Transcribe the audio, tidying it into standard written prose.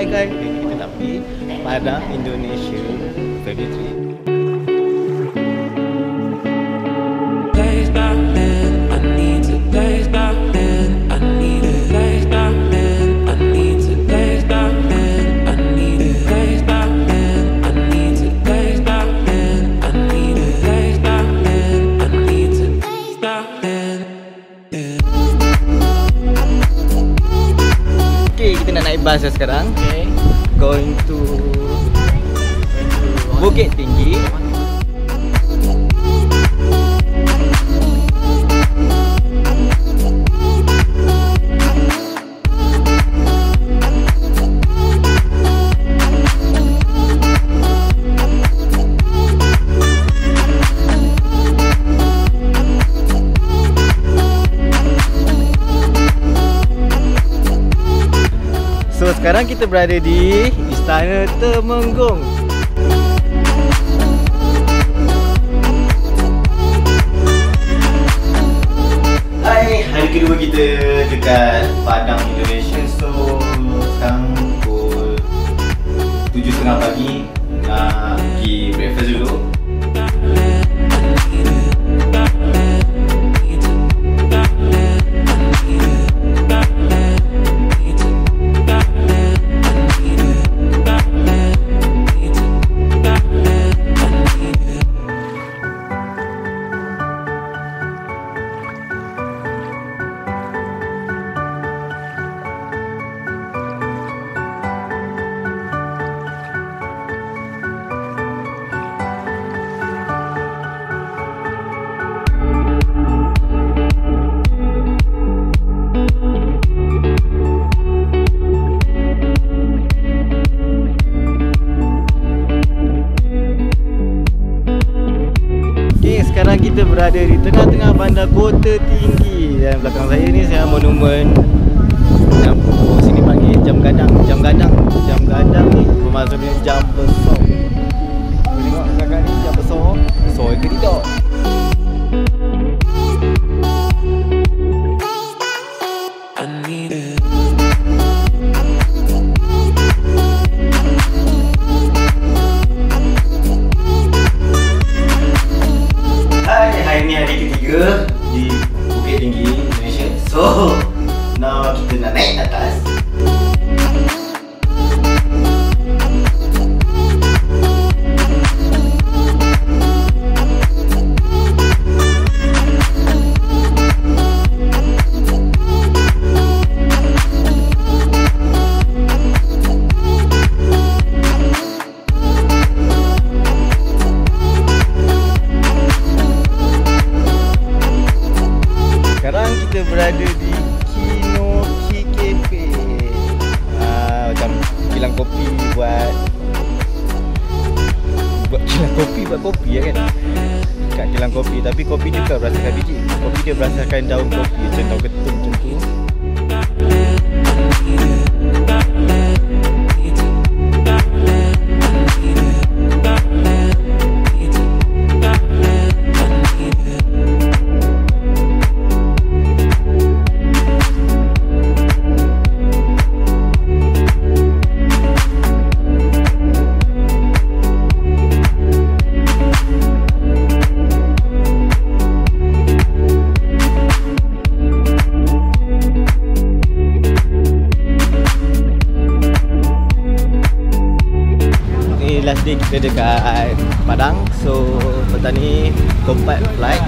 Hai guys, kita nak pergi Padang, Indonesia family trip. Kita nak naik bas sekarang. Okay. Going to Bukit Tinggi. So sekarang kita berada di Istana Temenggung. Hai, hari kedua kita dekat Padang, Indonesia. So sekarang pukul 7.30 pagi. Nak pergi breakfast dulu. Sekarang kita berada di tengah-tengah bandar Kota Tinggi. Dan belakang saya ni saya monumen yang sini panggil Jam Gadang. Jam Gadang ni bermaksudnya jam besar. Tengok belakang ni jam besar. Besar ke tidak? Hari ni hari ketiga di Bukit Tinggi, Indonesia. So, now kita nak naik atas. Kita berada di Kinoki Cafe. Macam kilang kopi buat kopi ya kan. Kat kilang kopi, tapi kopi dia bukan berdasarkan biji. Kopi dia berdasarkan daun kopi, macam daun ketum macam tu. Last day kita dekat Padang. So petang ni kompat flight.